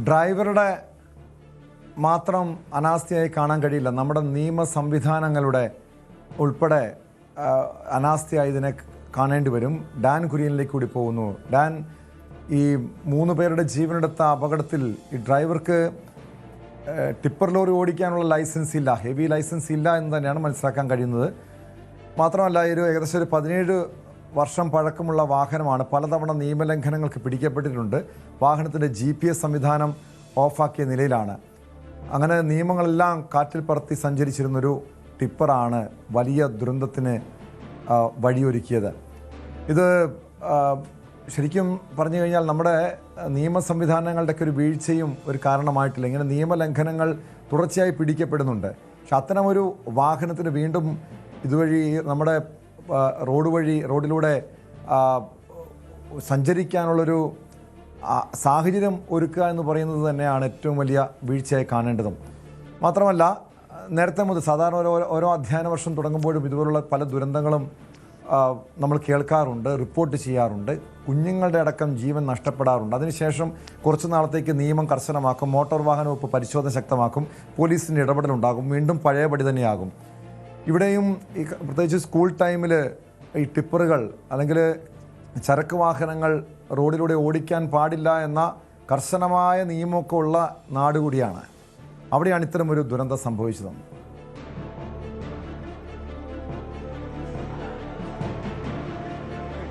ഡ്രൈവറുടെ മാത്രം അനാസ്ഥയായി കാണാൻ കഴിയില്ല. നമ്മുടെ നിയമ സംവിധാനങ്ങളുടെ ഉൾപ്പെടെ അനാസ്ഥയായി ഇതിനെ കാണേണ്ടി വരും. ഡാൻ കുര്യനിലേക്ക് കൂടി പോകുന്നു. ഡാൻ, ഈ 3 പേരുടെ ജീവനെടുത്ത അപകടത്തിൽ ഈ ഡ്രൈവർക്ക് ടിപ്പർ ലോറി ഓടിക്കാനുള്ള ലൈസൻസ് ഇല്ല, ഹെവി ലൈസൻസ് ഇല്ല എന്ന് തന്നെയാണ് മനസ്സിലാക്കാൻ കഴിയുന്നത്. മാത്രമല്ല, ഏകദേശം ഒരു 17 വർഷം പഴക്കമുള്ള വാഹനമാണ്. പലതവണ നിയമലംഘനങ്ങൾക്ക് പിടിക്കപ്പെട്ടിട്ടുണ്ട്. വാഹനത്തിൻ്റെ GPS സംവിധാനം ഓഫാക്കിയ നിലയിലാണ്. അങ്ങനെ നിയമങ്ങളെല്ലാം കാറ്റിൽ പറത്തി സഞ്ചരിച്ചിരുന്നൊരു ടിപ്പറാണ് വലിയ ദുരന്തത്തിന് വഴിയൊരുക്കിയത്. ഇത് ശരിക്കും പറഞ്ഞു കഴിഞ്ഞാൽ നമ്മുടെ നിയമ സംവിധാനങ്ങളുടെയൊക്കെ ഒരു വീഴ്ചയും ഒരു കാരണമായിട്ടില്ല. ഇങ്ങനെ നിയമലംഘനങ്ങൾ തുടർച്ചയായി പിടിക്കപ്പെടുന്നുണ്ട്. പക്ഷെ അത്തരമൊരു വാഹനത്തിന് വീണ്ടും ഇതുവഴി നമ്മുടെ റോഡിലൂടെ സഞ്ചരിക്കാനുള്ളൊരു സാഹചര്യം ഒരുക്കുക എന്ന് പറയുന്നത് തന്നെയാണ് ഏറ്റവും വലിയ വീഴ്ചയായി കാണേണ്ടതും. മാത്രമല്ല, നേരത്തെ മുതൽ സാധാരണ ഓരോ അധ്യയന വർഷം തുടങ്ങുമ്പോഴും ഇതുപോലുള്ള പല ദുരന്തങ്ങളും നമ്മൾ കേൾക്കാറുണ്ട്, റിപ്പോർട്ട് ചെയ്യാറുണ്ട്. കുഞ്ഞുങ്ങളുടെ അടക്കം ജീവൻ നഷ്ടപ്പെടാറുണ്ട്. അതിനുശേഷം കുറച്ച് നാളത്തേക്ക് നിയമം കർശനമാക്കും, മോട്ടോർ വാഹന വകുപ്പ് പരിശോധന ശക്തമാക്കും, പോലീസിൻ്റെ ഇടപെടലുണ്ടാകും, വീണ്ടും പഴയപടി തന്നെയാകും. ഇവിടെയും ഈ പ്രത്യേകിച്ച് സ്കൂൾ ടൈമിൽ ഈ ടിപ്പറുകൾ അല്ലെങ്കിൽ ചരക്ക് വാഹനങ്ങൾ റോഡിലൂടെ ഓടിക്കാൻ പാടില്ല എന്ന കർശനമായ നിയമമൊക്കെ ഉള്ള നാട് കൂടിയാണ്. അവിടെയാണ് ഇത്തരമൊരു ദുരന്തം സംഭവിച്ചത്.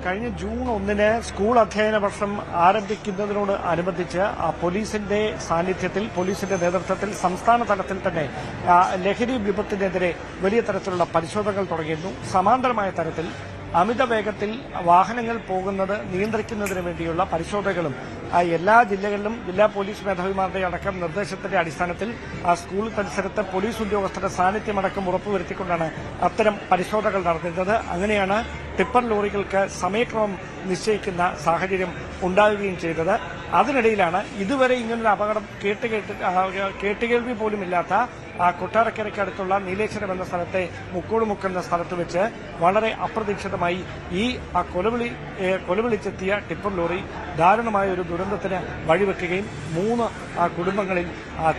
കഴിഞ്ഞ ജൂൺ 1 സ്കൂൾ അധ്യയന വർഷം ആരംഭിക്കുന്നതിനോട് അനുബന്ധിച്ച് പോലീസിന്റെ സാന്നിധ്യത്തിൽ, പോലീസിന്റെ നേതൃത്വത്തിൽ സംസ്ഥാന തലത്തിൽ തന്നെ ലഹരി വിപത്തിനെതിരെ വലിയ തരത്തിലുള്ള പരിശോധനകൾ തുടങ്ങിയിരുന്നു. സമാന്തരമായ തരത്തിൽ അമിത വേഗത്തിൽ വാഹനങ്ങൾ പോകുന്നത് നിയന്ത്രിക്കുന്നതിന് വേണ്ടിയുള്ള പരിശോധനകളും എല്ലാ ജില്ലകളിലും ജില്ലാ പോലീസ് മേധാവിമാരുടെ അടക്കം നിർദ്ദേശത്തിന്റെ അടിസ്ഥാനത്തിൽ സ്കൂൾ പരിസരത്ത് പോലീസ് ഉദ്യോഗസ്ഥരുടെ സാന്നിധ്യമടക്കം ഉറപ്പുവരുത്തിക്കൊണ്ടാണ് അത്തരം പരിശോധനകൾ നടത്തുന്നത്. അങ്ങനെയാണ് ടിപ്പർ ലോറികൾക്ക് സമയക്രമം നിശ്ചയിക്കുന്ന സാഹചര്യം ഉണ്ടാവുകയും ചെയ്തത്. അതിനിടയിലാണ് ഇതുവരെ ഇങ്ങനൊരു അപകടം കേട്ടുകേൾവി പോലുമില്ലാത്ത കൊട്ടാരക്കരയ്ക്കടുത്തുള്ള നീലേശ്വരം എന്ന സ്ഥലത്തെ മുക്കോടുമുക്ക് എന്ന സ്ഥലത്ത് വെച്ച് വളരെ അപ്രതീക്ഷിതമായി ഈ കൊലവിളിച്ചെത്തിയ ടിപ്പർ ലോറി ദാരുണമായ ഒരു ദുരന്തത്തിന് വഴിവെക്കുകയും 3 കുടുംബങ്ങളിൽ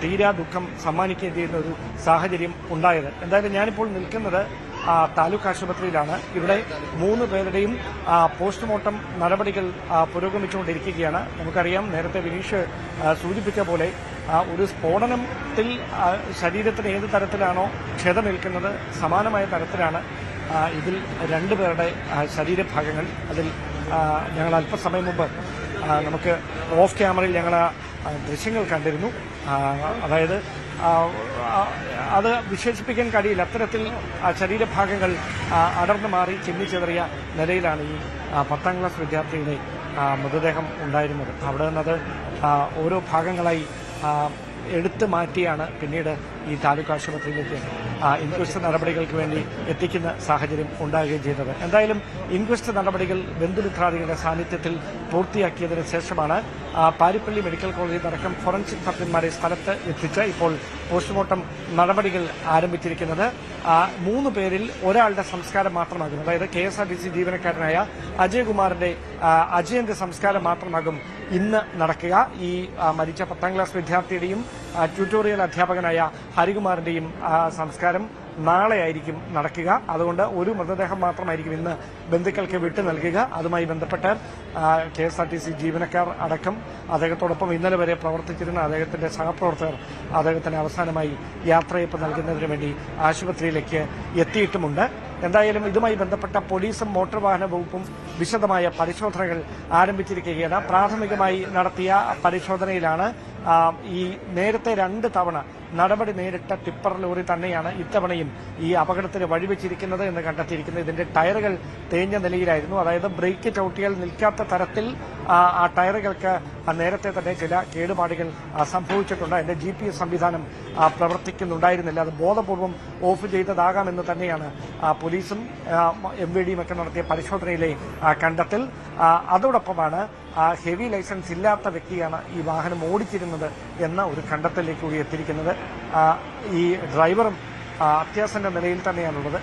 തീരാ ദുഃഖം സമ്മാനിക്കുകയും ചെയ്യുന്ന ഒരു സാഹചര്യം ഉണ്ടായത്. എന്തായാലും ഞാനിപ്പോൾ നിൽക്കുന്നത് താലൂക്ക് ആശുപത്രിയിലാണ്. ഇവിടെ 3 പേരുടെയും പോസ്റ്റ്മോർട്ടം നടപടികൾ പുരോഗമിച്ചുകൊണ്ടിരിക്കുകയാണ്. നമുക്കറിയാം, നേരത്തെ വിനീഷ് സൂചിപ്പിച്ച പോലെ ഒരു സ്ഫോടനത്തിൽ ശരീരത്തിന് ഏത് തരത്തിലാണോ ക്ഷതമേൽക്കുന്നത്, സമാനമായ തരത്തിലാണ് ഇതിൽ 2 പേരുടെ ശരീരഭാഗങ്ങൾ. അതിൽ ഞങ്ങൾ അല്പസമയം മുമ്പ് നമുക്ക് ഓഫ് ക്യാമറയിൽ ഞങ്ങൾ ദൃശ്യങ്ങൾ കണ്ടിരുന്നു. അതായത് അത് വിശേഷിപ്പിക്കാൻ കഴിയില്ല, അത്തരത്തിൽ ശരീരഭാഗങ്ങൾ അടർന്നു മാറി ചിന്നിച്ചെറിയ നിലയിലാണ് ഈ 10ാം ക്ലാസ് വിദ്യാർത്ഥിയുടെ മൃതദേഹം ഉണ്ടായിരുന്നത്. അവിടെ നിന്നത് ഓരോ ഭാഗങ്ങളായി എടുത്തു മാറ്റിയാണ് പിന്നീട് ഈ താലൂക്ക് ആശുപത്രിയിലേക്ക് ഇൻക്വസ്റ്റ് നടപടികൾക്ക് വേണ്ടി എത്തിക്കുന്ന സാഹചര്യം ഉണ്ടാകുകയും ചെയ്തത്. എന്തായാലും ഇൻക്വസ്റ്റ് നടപടികൾ ബന്ധുമിത്രാദികളുടെ സാന്നിധ്യത്തിൽ പൂർത്തിയാക്കിയതിനു ശേഷമാണ് പാരിപ്പള്ളി മെഡിക്കൽ കോളേജിൽ അടക്കം ഫോറൻസിക് സർജന്മാരെ സ്ഥലത്ത് എത്തിച്ച് ഇപ്പോൾ പോസ്റ്റ്മോർട്ടം നടപടികൾ ആരംഭിച്ചിരിക്കുന്നത്. 3 പേരിൽ ഒരാളുടെ സംസ്കാരം മാത്രമാകും. അതായത് KSRTC ജീവനക്കാരനായ അജയന്റെ സംസ്കാരം മാത്രമാകും ഇന്ന് നടക്കുക. ഈ മരിച്ച 10ാം ക്ലാസ് വിദ്യാർത്ഥിയുടെയും ട്യൂട്ടോറിയൽ അധ്യാപകനായ ഹരികുമാറിന്റെയും സംസ്കാരം നാളെയായിരിക്കും നടക്കുക. അതുകൊണ്ട് ഒരു മൃതദേഹം മാത്രമായിരിക്കും ഇന്ന് ബന്ധുക്കൾക്ക് വിട്ടു നൽകുക. അതുമായി ബന്ധപ്പെട്ട് KSRTC ജീവനക്കാർ അടക്കം അദ്ദേഹത്തോടൊപ്പം ഇന്നലെ വരെ പ്രവർത്തിച്ചിരുന്ന അദ്ദേഹത്തിന്റെ സഹപ്രവർത്തകർ അദ്ദേഹത്തിന് അവസാനമായി യാത്രയപ്പ് നൽകുന്നതിന് വേണ്ടി ആശുപത്രിയിലേക്ക് എത്തിയിട്ടുമുണ്ട്. എന്തായാലും ഇതുമായി ബന്ധപ്പെട്ട പോലീസും മോട്ടോർ വാഹന വകുപ്പും വിശദമായ പരിശോധനകൾ ആരംഭിച്ചിരിക്കുകയാണ്. പ്രാഥമികമായി നടത്തിയ പരിശോധനയിലാണ് ഈ നേരത്തെ 2 തവണ നടപടി നേരിട്ട ടിപ്പർ ലോറി തന്നെയാണ് ഇത്തവണയും ഈ അപകടത്തിന് വഴിവെച്ചിരിക്കുന്നത് എന്ന് കണ്ടെത്തിയിരിക്കുന്നത്. ഇതിന്റെ ടയറുകൾ തേഞ്ഞ നിലയിലായിരുന്നു. അതായത് ബ്രേക്ക് ചവിട്ടിയാൽ നിൽക്കാത്ത തരത്തിൽ ആ ടയറുകൾക്ക് നേരത്തെ തന്നെ ചില കേടുപാടുകൾ സംഭവിച്ചിട്ടുണ്ട്. അതിന്റെ GPS സംവിധാനം പ്രവർത്തിക്കുന്നുണ്ടായിരുന്നില്ല. അത് ബോധപൂർവം ഓഫ് ചെയ്തതാകാമെന്ന് തന്നെയാണ് പോലീസും MVDയും ഒക്കെ നടത്തിയ പരിശോധനയിലെ കണ്ടെത്തൽ. അതോടൊപ്പമാണ് ഹെവി ലൈസൻസ് ഇല്ലാത്ത വ്യക്തിയാണ് ഈ വാഹനം ഓടിച്ചിരുന്നത് എന്ന ഒരു കണ്ടെത്തലിലേക്ക് കൂടി എത്തിയിരിക്കുന്നത്. ഈ ഡ്രൈവറും അത്യാസന്ന നിലയിൽ തന്നെയാണുള്ളത്.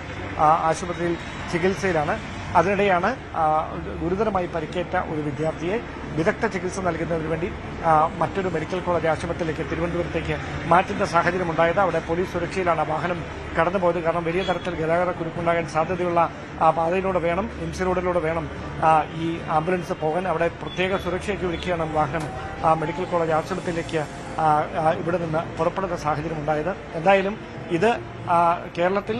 ആശുപത്രിയിൽ ചികിത്സയിലാണ്. അതിനിടെയാണ് ഗുരുതരമായി പരിക്കേറ്റ ഒരു വിദ്യാർത്ഥിയെ വിദഗ്ധ ചികിത്സ നൽകുന്നതിന് വേണ്ടി മറ്റൊരു മെഡിക്കൽ കോളേജ് ആശുപത്രിയിലേക്ക് തിരുവനന്തപുരത്തേക്ക് മാറ്റുന്ന സാഹചര്യം ഉണ്ടായത്. അവിടെ പോലീസ് സുരക്ഷയിലാണ് വാഹനം കടന്നുപോയത്. കാരണം വലിയ തരത്തിൽ ഗതാഗത കുരുക്കുണ്ടാകാൻ സാധ്യതയുള്ള പാതയിലൂടെ വേണം, എംസി റോഡിലൂടെ വേണം ഈ ആംബുലൻസ് പോകാൻ. അവിടെ പ്രത്യേക സുരക്ഷയൊക്കെ ഒരുക്കിയാണ് വാഹനം മെഡിക്കൽ കോളേജ് ആശുപത്രിയിലേക്ക് ഇവിടെ നിന്ന് പുറപ്പെടുന്ന സാഹചര്യം ഉണ്ടായത്. എന്തായാലും ഇത് കേരളത്തിൽ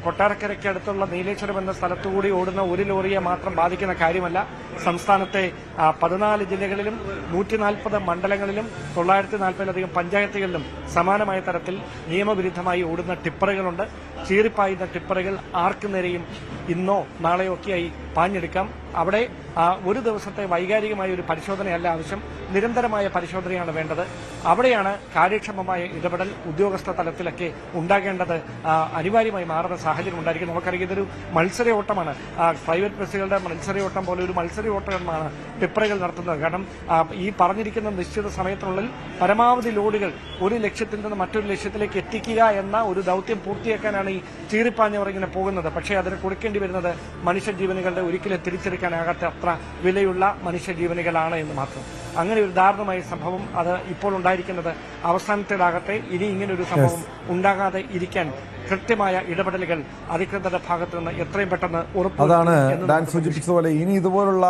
കൊട്ടാരക്കരയ്ക്ക് അടുത്തുള്ള നീലേശ്വരം എന്ന സ്ഥലത്തുകൂടി ഓടുന്ന ഒരു ലോറിയെ മാത്രം ബാധിക്കുന്ന കാര്യമല്ല. സംസ്ഥാനത്തെ 14 ജില്ലകളിലും 140 മണ്ഡലങ്ങളിലും 940-ലധികം പഞ്ചായത്തുകളിലും സമാനമായ തരത്തിൽ നിയമവിരുദ്ധമായി ഓടുന്ന ടിപ്പറുകളുണ്ട്. ചീറിപ്പായുന്ന ടിപ്പറുകൾ ആർക്കു നേരെയും ഇന്നോ നാളെയോ ഒക്കെയായി പാഞ്ഞെടുക്കാം. അവിടെ ഒരു ദിവസത്തെ വൈകാരികമായ ഒരു പരിശോധനയല്ല ആവശ്യം, നിരന്തരമായ പരിശോധനയാണ് വേണ്ടത്. അവിടെയാണ് കാര്യക്ഷമമായ ഇടപെടൽ ഉദ്യോഗസ്ഥ തലത്തിലൊക്കെ ഉണ്ടാകേണ്ടത് അനിവാര്യമായി മാറുന്ന സാഹചര്യം ഉണ്ടായിരിക്കും. നമുക്കറിയാം, ഇതൊരു മത്സര ഓട്ടമാണ്. പ്രൈവറ്റ് ബസ്സുകളുടെ മത്സര ഓട്ടം പോലെ ഒരു മത്സര ഓട്ടമാണ് ടിപ്പറുകൾ നടത്തുന്നത്. കാരണം ഈ പറഞ്ഞിരിക്കുന്ന നിശ്ചിത സമയത്തിനുള്ളിൽ പരമാവധി ലോഡുകൾ ഒരു ലക്ഷ്യത്തിൽ നിന്ന് മറ്റൊരു ലക്ഷ്യത്തിലേക്ക് എത്തിക്കുക എന്ന ഒരു ദൌത്യം പൂർത്തിയാക്കാനാണ് ഈ ചീറിപ്പാഞ്ഞവർ ഇങ്ങനെ പോകുന്നത്. പക്ഷേ അതിന് കൊടുക്കേണ്ടി വരുന്നത് മനുഷ്യജീവനുകളുടെ ഒരിക്കലും തിരിച്ചെടുക്കാനാകാത്ത അത്ര വിലയുള്ള മനുഷ്യജീവനുകളാണ് എന്ന് മാത്രം. അങ്ങനെ ഒരു ദാരുണമായ സംഭവം അത് ഇപ്പോൾ ഉണ്ടായിരിക്കുന്നത് അവസാനത്തേതാകട്ടെ. ഇനി ഇങ്ങനൊരു സംഭവം ഉണ്ടാകാതെ ഇരിക്കാൻ കൃത്യമായ ഇടപെടലുകൾ അധികൃതരുടെ ഭാഗത്തു നിന്ന് എത്രയും പെട്ടെന്ന് ഉറപ്പ്. അതാണ് ഡാൻ സൂചിപ്പിച്ചതുപോലെ ഇനി ഇതുപോലുള്ള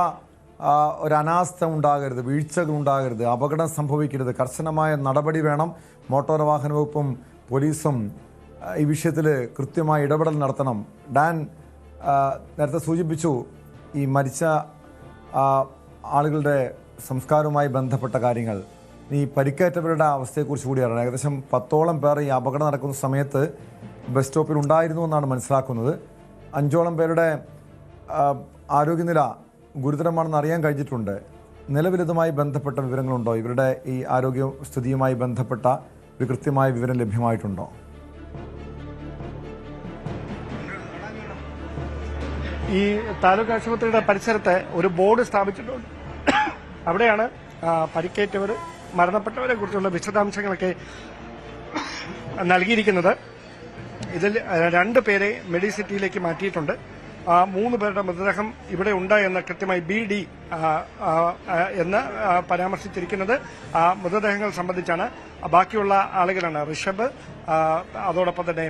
ഒരു അനാസ്ഥ ഉണ്ടാകരുത്, വീഴ്ചകൾ ഉണ്ടാകരുത്, അപകടം സംഭവിക്കരുത്. കർശനമായ നടപടി വേണം. മോട്ടോർ വാഹന വകുപ്പും പോലീസും ഈ വിഷയത്തിൽ കൃത്യമായ ഇടപെടൽ നടത്തണം. ഡാൻ നേരത്തെ സൂചിപ്പിച്ചു ഈ മരിച്ച ആളുകളുടെ സംസ്കാരവുമായി ബന്ധപ്പെട്ട കാര്യങ്ങൾ. ഈ പരിക്കേറ്റവരുടെ അവസ്ഥയെക്കുറിച്ച് കൂടി അറിയണം. ഏകദേശം 10ഓളം പേർ ഈ അപകടം നടക്കുന്ന സമയത്ത് ബസ് സ്റ്റോപ്പിൽ ഉണ്ടായിരുന്നു എന്നാണ് മനസ്സിലാക്കുന്നത്. 5ഓളം പേരുടെ ആരോഗ്യനില ഗുരുതരമാണെന്ന് അറിയാൻ കഴിഞ്ഞിട്ടുണ്ട്. നിലവിലിതുമായി ബന്ധപ്പെട്ട വിവരങ്ങളുണ്ടോ? ഇവരുടെ ഈ ആരോഗ്യസ്ഥിതിയുമായി ബന്ധപ്പെട്ട ഒരു കൃത്യമായ വിവരം ലഭ്യമായിട്ടുണ്ടോ? ഈ താലൂക്ക് ആശുപത്രിയുടെ പരിസരത്ത് ഒരു ബോർഡ് സ്ഥാപിച്ചിട്ടുണ്ട്. അവിടെയാണ് പരിക്കേറ്റവർ, മരണപ്പെട്ടവരെ കുറിച്ചുള്ള വിശദാംശങ്ങളൊക്കെ നൽകിയിരിക്കുന്നത്. ഇതിൽ 2 പേരെ മെഡിസിറ്റിയിലേക്ക് മാറ്റിയിട്ടുണ്ട്. 3 പേരുടെ മൃതദേഹം ഇവിടെ ഉണ്ട് എന്ന് കൃത്യമായി BD എന്ന് പരാമർശിച്ചിരിക്കുന്നത് മൃതദേഹങ്ങൾ സംബന്ധിച്ചാണ്. ബാക്കിയുള്ള ആളുകളാണ് ഋഷഭ്, അതോടൊപ്പം തന്നെ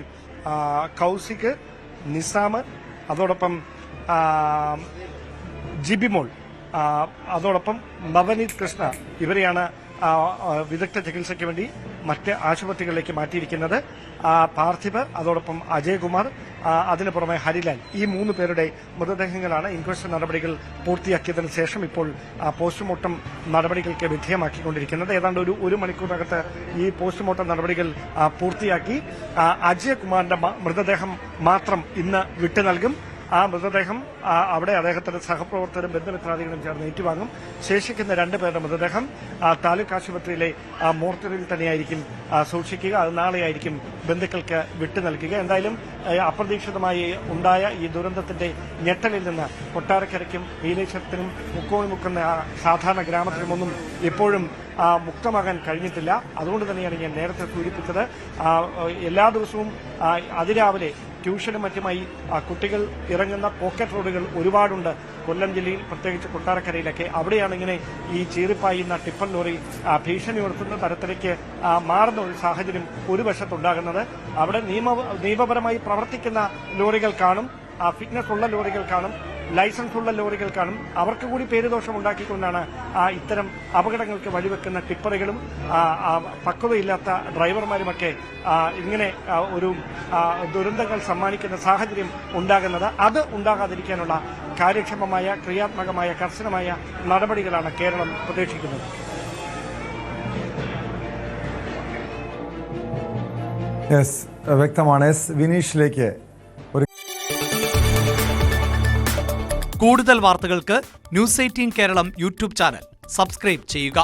കൗസിക്, നിസാം, അതോടൊപ്പം ജിബിമോൾ, അതോടൊപ്പം നവനീത് കൃഷ്ണ. ഇവരെയാണ് വിദഗ്ധ ചികിത്സയ്ക്ക് വേണ്ടി മറ്റ് ആശുപത്രികളിലേക്ക് മാറ്റിയിരിക്കുന്നത്. പാർത്ഥിബ്, അതോടൊപ്പം അജയ്കുമാർ, അതിനു പുറമെ ഹരിലാൽ. ഈ 3 പേരുടെ മൃതദേഹങ്ങളാണ് ഇൻക്വസ്റ്റ് നടപടികൾ പൂർത്തിയാക്കിയതിനു ശേഷം ഇപ്പോൾ പോസ്റ്റ്മോർട്ടം നടപടികൾക്ക് വിധേയമാക്കിക്കൊണ്ടിരിക്കുന്നത്. ഏതാണ്ട് ഒരു മണിക്കൂറിനകത്ത് ഈ പോസ്റ്റ്മോർട്ടം നടപടികൾ പൂർത്തിയാക്കി അജയ്കുമാറിന്റെ മൃതദേഹം മാത്രം ഇന്ന് വിട്ടു നൽകും. ആ മൃതദേഹം അവിടെ അദ്ദേഹത്തിന്റെ സഹപ്രവർത്തകരും ബന്ധുമിത്രാദികളും ചേർന്ന് ഏറ്റുവാങ്ങും. ശേഷിക്കുന്ന 2 പേരുടെ മൃതദേഹം താലൂക്ക് ആശുപത്രിയിലെ മോർച്ചറിയിൽ തന്നെയായിരിക്കും സൂക്ഷിക്കുക. അത് നാളെയായിരിക്കും ബന്ധുക്കൾക്ക് വിട്ടു നൽകുക. എന്തായാലും അപ്രതീക്ഷിതമായി ഉണ്ടായ ഈ ദുരന്തത്തിന്റെ ഞെട്ടലിൽ നിന്ന് കൊട്ടാരക്കരയ്ക്കും നീലേശ്വരത്തിനും മുക്കോണിമുക്കുന്ന സാധാരണ ഗ്രാമത്തിനുമൊന്നും ഇപ്പോഴും മുക്തമാകാൻ കഴിഞ്ഞിട്ടില്ല. അതുകൊണ്ട് തന്നെയാണ് ഞാൻ നേരത്തെ സൂചിപ്പിച്ചത്, എല്ലാ ദിവസവും അതിരാവിലെ ട്യൂഷനും മറ്റുമായി കുട്ടികൾ ഇറങ്ങുന്ന പോക്കറ്റ് റോഡുകൾ ഒരുപാടുണ്ട് കൊല്ലം ജില്ലയിൽ, പ്രത്യേകിച്ച് കൊട്ടാരക്കരയിലൊക്കെ. അവിടെയാണ് ഇങ്ങനെ ഈ ചീറിപ്പായുന്ന ടിപ്പർ ലോറി ഭീഷണി ഉയർത്തുന്ന തരത്തിലേക്ക് മാറുന്ന ഒരു സാഹചര്യം ഒരു വശത്തുണ്ടാകുന്നത്. അവിടെ നിയമപരമായി പ്രവർത്തിക്കുന്ന ലോറികൾ കാണും, ഫിറ്റ്നസ് ഉള്ള ലോറികൾ കാണും, ലൈസൻസ് ഉള്ള ലോറികൾ കാണും. അവർക്ക് കൂടി പേരുദോഷം ഉണ്ടാക്കിക്കൊണ്ടാണ് ഇത്തരം അപകടങ്ങൾക്ക് വഴിവെക്കുന്ന ടിപ്പറുകളും പക്വതയില്ലാത്ത ഡ്രൈവർമാരുമൊക്കെ ഇങ്ങനെ ഒരു ദുരന്തങ്ങൾ സമ്മാനിക്കുന്ന സാഹചര്യം ഉണ്ടാകുന്നത്. അത് ഉണ്ടാകാതിരിക്കാനുള്ള കാര്യക്ഷമമായ, ക്രിയാത്മകമായ, കർശനമായ നടപടികളാണ് കേരളം പ്രതീക്ഷിക്കുന്നത്. വ്യക്തമാണ്. വിനീഷിലേക്ക് കൂടുതൽ വാർത്തകൾക്ക് News 18 Keralam YouTube channel subscribe ചെയ്യുക.